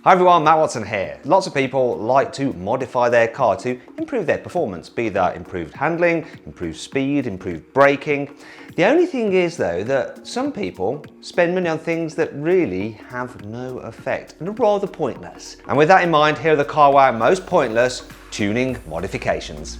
Hi everyone, Matt Watson here. Lots of people like to modify their car to improve their performance, be that improved handling, improved speed, improved braking. The only thing is though that some people spend money on things that really have no effect and are rather pointless. And with that in mind, here are the carwow most pointless tuning modifications.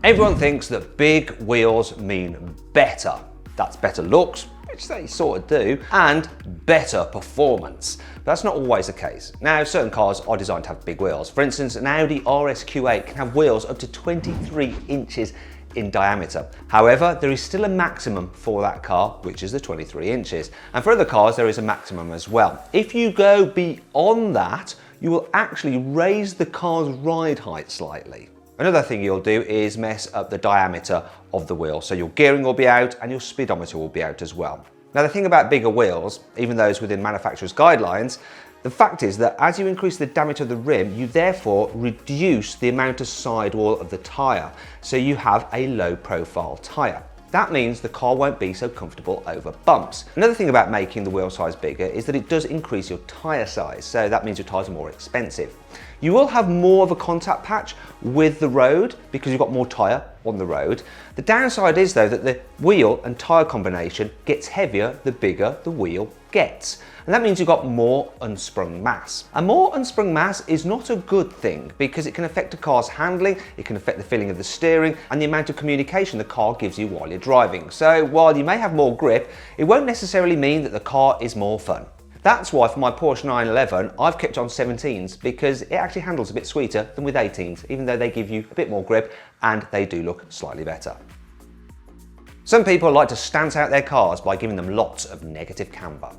Everyone thinks that big wheels mean better. That's better looks, which they sort of do, and better performance. But that's not always the case. Now, certain cars are designed to have big wheels. For instance, an Audi RS-Q8 can have wheels up to 23 inches in diameter. However, there is still a maximum for that car, which is the 23 inches. And for other cars, there is a maximum as well. If you go beyond that, you will actually raise the car's ride height slightly. Another thing you'll do is mess up the diameter of the wheel. So your gearing will be out and your speedometer will be out as well. Now the thing about bigger wheels, even those within manufacturer's guidelines, the fact is that as you increase the diameter of the rim, you therefore reduce the amount of sidewall of the tyre. So you have a low profile tyre. That means the car won't be so comfortable over bumps. Another thing about making the wheel size bigger is that it does increase your tyre size, so that means your tyres are more expensive. You will have more of a contact patch with the road because you've got more tyre on the road. The downside is though that the wheel and tyre combination gets heavier the bigger the wheel gets. And that means you've got more unsprung mass. And more unsprung mass is not a good thing because it can affect a car's handling, it can affect the feeling of the steering and the amount of communication the car gives you while you're driving. So while you may have more grip, it won't necessarily mean that the car is more fun. That's why for my Porsche 911, I've kept on 17s because it actually handles a bit sweeter than with 18s, even though they give you a bit more grip and they do look slightly better. Some people like to stance out their cars by giving them lots of negative camber.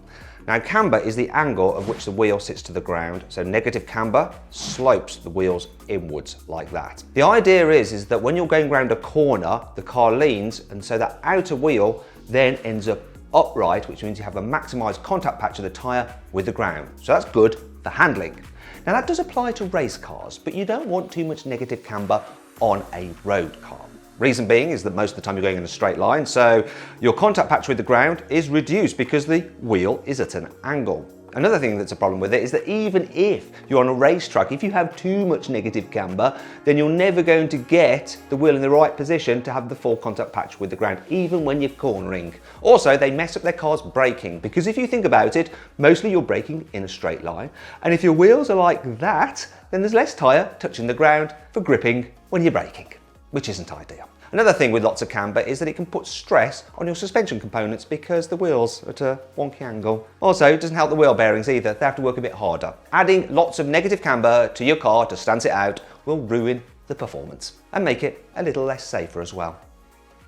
Now camber is the angle of which the wheel sits to the ground, so negative camber slopes the wheels inwards like that. The idea is that when you're going around a corner, the car leans and so that outer wheel then ends up upright, which means you have a maximised contact patch of the tyre with the ground. So that's good for handling. Now that does apply to race cars, but you don't want too much negative camber on a road car. Reason being is that most of the time you're going in a straight line, so your contact patch with the ground is reduced because the wheel is at an angle. Another thing that's a problem with it is that even if you're on a racetrack, if you have too much negative camber, then you're never going to get the wheel in the right position to have the full contact patch with the ground, even when you're cornering. Also, they mess up their car's braking because if you think about it, mostly you're braking in a straight line. And if your wheels are like that, then there's less tyre touching the ground for gripping when you're braking, which isn't ideal. Another thing with lots of camber is that it can put stress on your suspension components because the wheels are at a wonky angle. Also, it doesn't help the wheel bearings either, they have to work a bit harder. Adding lots of negative camber to your car to stance it out will ruin the performance and make it a little less safer as well.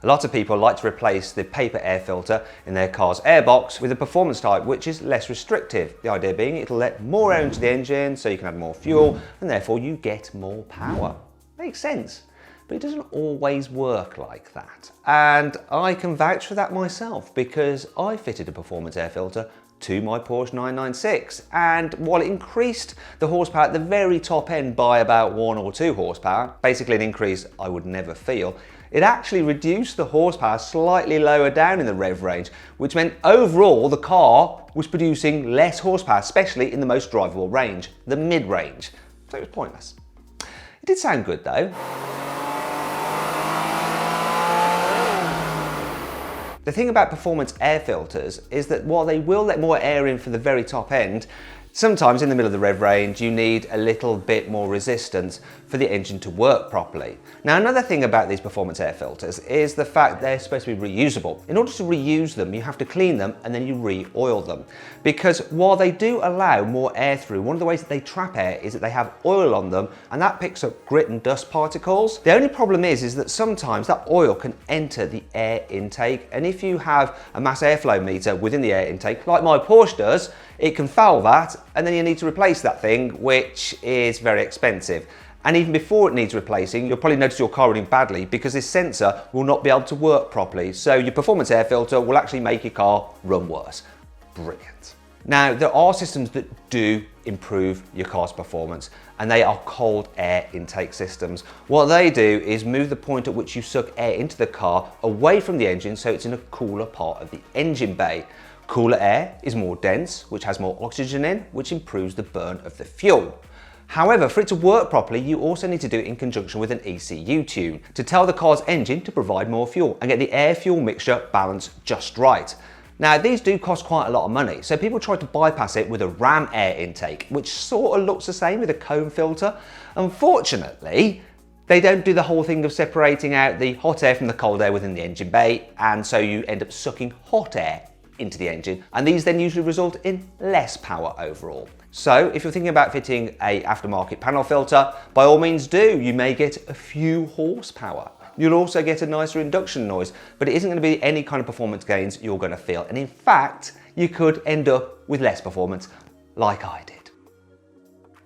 A lot of people like to replace the paper air filter in their car's airbox with a performance type which is less restrictive. The idea being it'll let more air into the engine so you can add more fuel and therefore you get more power. Makes sense. But it doesn't always work like that. And I can vouch for that myself because I fitted a performance air filter to my Porsche 996. And while it increased the horsepower at the very top end by about 1 or 2 horsepower, basically an increase I would never feel, it actually reduced the horsepower slightly lower down in the rev range, which meant overall the car was producing less horsepower, especially in the most drivable range, the mid-range. So it was pointless. It did sound good though. The thing about performance air filters is that while they will let more air in for the very top end, sometimes in the middle of the rev range you need a little bit more resistance for the engine to work properly. Now another thing about these performance air filters is the fact they're supposed to be reusable. In order to reuse them you have to clean them and then you re-oil them. Because while they do allow more air through, one of the ways that they trap air is that they have oil on them and that picks up grit and dust particles. The only problem is that sometimes that oil can enter the air intake, and if you have a mass airflow meter within the air intake, like my Porsche does, it can foul that and then you need to replace that thing, which is very expensive. And even before it needs replacing, you'll probably notice your car running badly because this sensor will not be able to work properly. So your performance air filter will actually make your car run worse. Brilliant. Now, there are systems that do improve your car's performance, and they are cold air intake systems. What they do is move the point at which you suck air into the car away from the engine so it's in a cooler part of the engine bay. Cooler air is more dense, which has more oxygen in, which improves the burn of the fuel. However, for it to work properly, you also need to do it in conjunction with an ECU tune to tell the car's engine to provide more fuel and get the air-fuel mixture balanced just right. Now, these do cost quite a lot of money, so people try to bypass it with a ram air intake, which sort of looks the same with a cone filter. Unfortunately, they don't do the whole thing of separating out the hot air from the cold air within the engine bay, and so you end up sucking hot air into the engine, and these then usually result in less power overall. So if you're thinking about fitting a aftermarket panel filter, by all means do. You may get a few horsepower. You'll also get a nicer induction noise, but it isn't going to be any kind of performance gains you're going to feel. And in fact, you could end up with less performance like I did.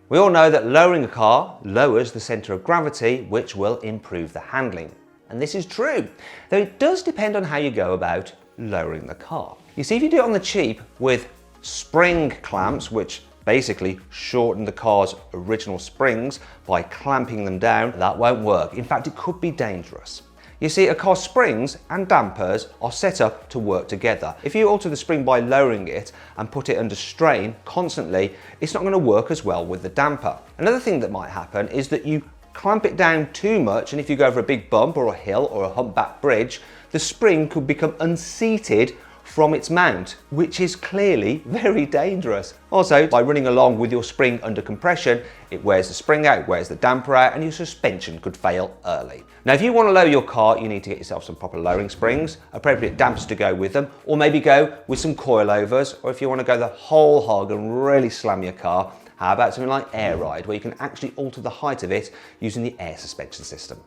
We all know that lowering a car lowers the centre of gravity, which will improve the handling. And this is true, though it does depend on how you go about lowering the car. You see, if you do it on the cheap with spring clamps, which basically shorten the car's original springs by clamping them down, that won't work. In fact, it could be dangerous. You see, a car's springs and dampers are set up to work together. If you alter the spring by lowering it and put it under strain constantly, it's not going to work as well with the damper. Another thing that might happen is that you clamp it down too much, and if you go over a big bump or a hill or a humpback bridge, the spring could become unseated from its mount, which is clearly very dangerous. Also, by running along with your spring under compression, it wears the spring out, wears the damper out, and your suspension could fail early. Now, if you want to lower your car, you need to get yourself some proper lowering springs, appropriate dampers to go with them, or maybe go with some coilovers, or if you want to go the whole hog and really slam your car, how about something like Air Ride, where you can actually alter the height of it using the air suspension system.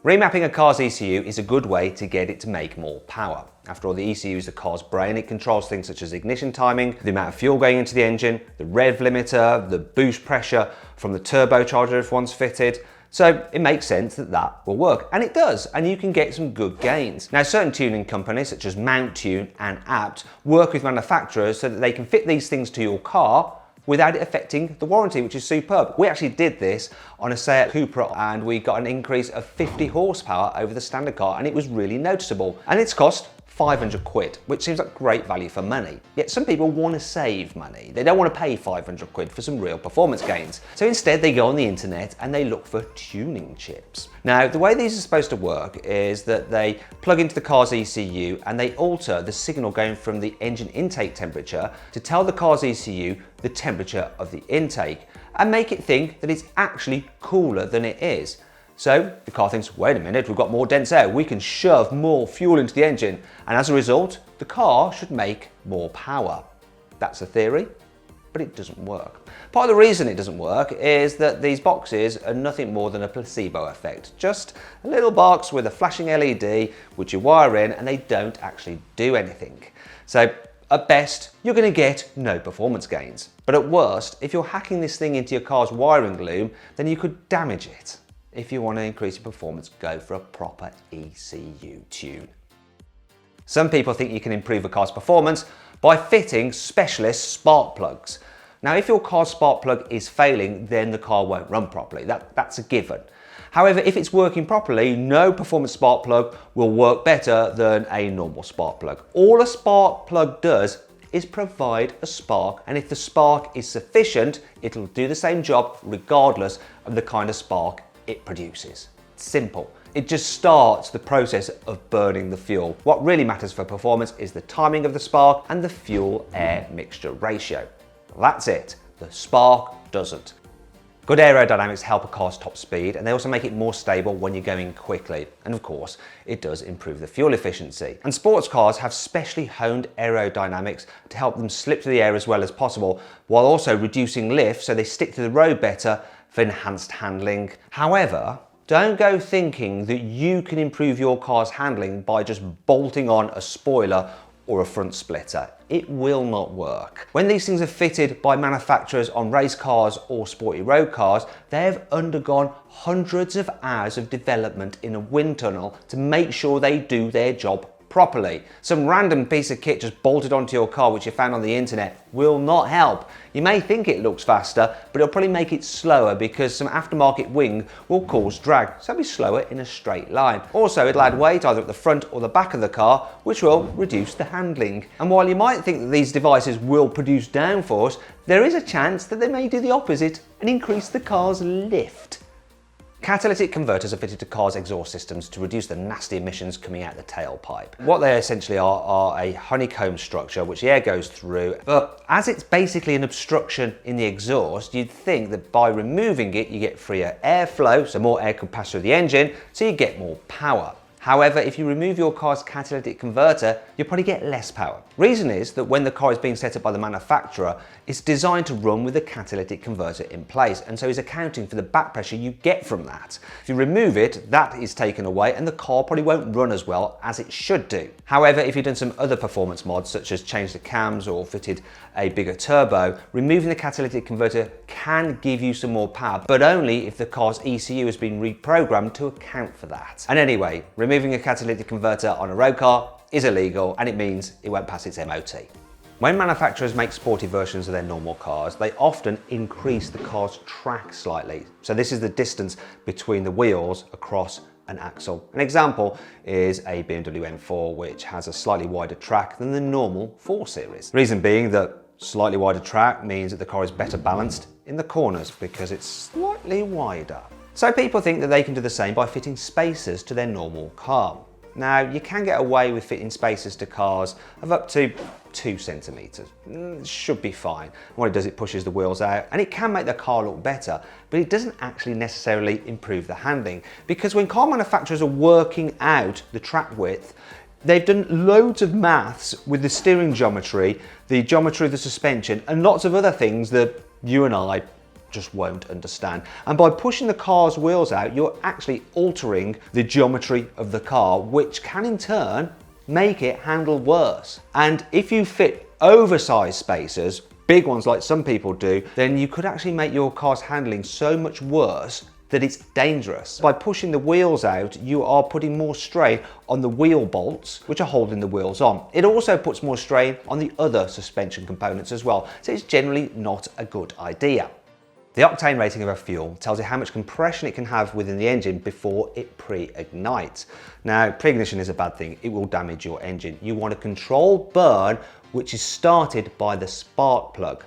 Remapping a car's ECU is a good way to get it to make more power. After all, the ECU is the car's brain. It controls things such as ignition timing, the amount of fuel going into the engine, the rev limiter, the boost pressure from the turbocharger if one's fitted. So it makes sense that that will work, and it does, and you can get some good gains. Now, certain tuning companies such as Mount Tune and Apt work with manufacturers so that they can fit these things to your car without it affecting the warranty, which is superb. We actually did this on a Seat Cupra, and we got an increase of 50 horsepower over the standard car, and it was really noticeable. And it's cost 500 quid, which seems like great value for money. Yet some people want to save money. They don't want to pay 500 quid for some real performance gains. So instead they go on the internet and they look for tuning chips. Now, the way these are supposed to work is that they plug into the car's ECU and they alter the signal going from the engine intake temperature to tell the car's ECU the temperature of the intake and make it think that it's actually cooler than it is. So the car thinks, wait a minute, we've got more dense air, we can shove more fuel into the engine, and as a result, the car should make more power. That's a theory, but it doesn't work. Part of the reason it doesn't work is that these boxes are nothing more than a placebo effect. Just a little box with a flashing LED, which you wire in, and they don't actually do anything. So at best, you're going to get no performance gains. But at worst, if you're hacking this thing into your car's wiring loom, then you could damage it. If you want to increase your performance, go for a proper ECU tune. Some people think you can improve a car's performance by fitting specialist spark plugs. Now, if your car's spark plug is failing, then the car won't run properly. That's a given. However, if it's working properly, no performance spark plug will work better than a normal spark plug. All a spark plug does is provide a spark, and if the spark is sufficient, it'll do the same job regardless of the kind of spark it produces. Simple. It just starts the process of burning the fuel. What really matters for performance is the timing of the spark and the fuel-air mixture ratio. That's it. The spark doesn't. Good aerodynamics help a car's top speed, and they also make it more stable when you're going quickly. And of course, it does improve the fuel efficiency. And sports cars have specially honed aerodynamics to help them slip through the air as well as possible, while also reducing lift so they stick to the road better for enhanced handling. However, don't go thinking that you can improve your car's handling by just bolting on a spoiler or a front splitter. It will not work. When these things are fitted by manufacturers on race cars or sporty road cars, they've undergone hundreds of hours of development in a wind tunnel to make sure they do their job properly. Some random piece of kit just bolted onto your car which you found on the internet will not help. You may think it looks faster, but it'll probably make it slower because some aftermarket wing will cause drag, so it'll be slower in a straight line. Also, it'll add weight either at the front or the back of the car, which will reduce the handling. And while you might think that these devices will produce downforce, there is a chance that they may do the opposite and increase the car's lift. Catalytic converters are fitted to cars' exhaust systems to reduce the nasty emissions coming out the tailpipe. What they essentially are a honeycomb structure which the air goes through, but as it's basically an obstruction in the exhaust, you'd think that by removing it you get freer airflow, so more air can pass through the engine, so you get more power. However, if you remove your car's catalytic converter, you'll probably get less power. Reason is that when the car is being set up by the manufacturer, it's designed to run with the catalytic converter in place, and so is accounting for the back pressure you get from that. If you remove it, that is taken away and the car probably won't run as well as it should do. However, if you've done some other performance mods, such as changed the cams or fitted a bigger turbo, removing the catalytic converter can give you some more power, but only if the car's ECU has been reprogrammed to account for that. And anyway, removing a catalytic converter on a road car is illegal, and it means it won't pass its MOT. When manufacturers make sporty versions of their normal cars, they often increase the car's track slightly. So this is the distance between the wheels across an axle. An example is a BMW M4, which has a slightly wider track than the normal 4 Series. Reason being that slightly wider track means that the car is better balanced in the corners because it's slightly wider. So people think that they can do the same by fitting spacers to their normal car. Now, you can get away with fitting spacers to cars of up to 2 centimeters. It should be fine. What it does, it pushes the wheels out and it can make the car look better, but it doesn't actually necessarily improve the handling, because when car manufacturers are working out the track width, they've done loads of maths with the steering geometry, the geometry of the suspension, and lots of other things that you and I just won't understand. And by pushing the car's wheels out, you're actually altering the geometry of the car, which can in turn make it handle worse. And if you fit oversized spacers, big ones like some people do, then you could actually make your car's handling so much worse that it's dangerous. By pushing the wheels out, you are putting more strain on the wheel bolts, which are holding the wheels on. It also puts more strain on the other suspension components as well, so it's generally not a good idea. The octane rating of a fuel tells you how much compression it can have within the engine before it pre-ignites. Now, pre-ignition is a bad thing. It will damage your engine. You want a controlled burn, which is started by the spark plug.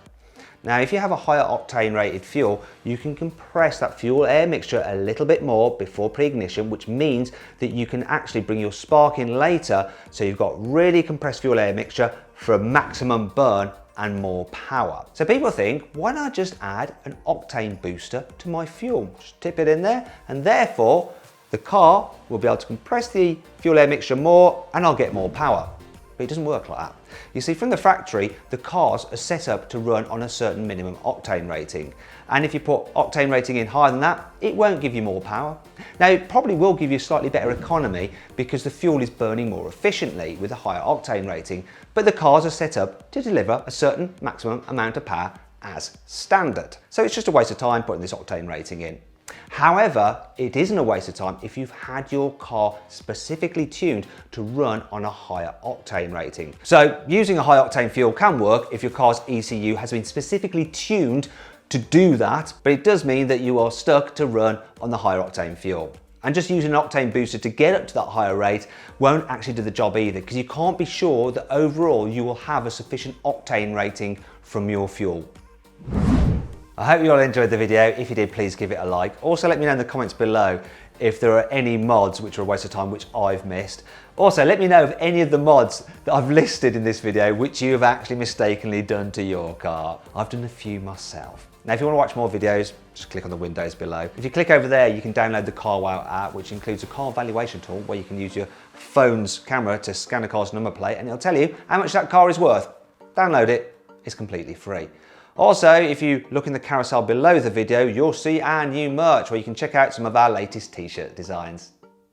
Now, if you have a higher octane rated fuel, you can compress that fuel air mixture a little bit more before pre-ignition, which means that you can actually bring your spark in later, so you've got really compressed fuel air mixture for a maximum burn and more power. So people think, why not just add an octane booster to my fuel? Just tip it in there, and therefore the car will be able to compress the fuel air mixture more and I'll get more power. But it doesn't work like that. You see, from the factory, the cars are set up to run on a certain minimum octane rating. And if you put octane rating in higher than that, it won't give you more power. Now, it probably will give you slightly better economy because the fuel is burning more efficiently with a higher octane rating, but the cars are set up to deliver a certain maximum amount of power as standard. So it's just a waste of time putting this octane rating in. However, it isn't a waste of time if you've had your car specifically tuned to run on a higher octane rating. So using a high octane fuel can work if your car's ECU has been specifically tuned to do that, but it does mean that you are stuck to run on the higher octane fuel. And just using an octane booster to get up to that higher rate won't actually do the job either, because you can't be sure that overall you will have a sufficient octane rating from your fuel. I hope you all enjoyed the video. If you did, please give it a like. Also, let me know in the comments below if there are any mods which are a waste of time which I've missed. Also, let me know of any of the mods that I've listed in this video which you have actually mistakenly done to your car. I've done a few myself. Now, if you want to watch more videos, just click on the windows below. If you click over there, you can download the carwow app, which includes a car valuation tool where you can use your phone's camera to scan a car's number plate and it'll tell you how much that car is worth. Download it, it's completely free. Also, if you look in the carousel below the video, you'll see our new merch where you can check out some of our latest t-shirt designs.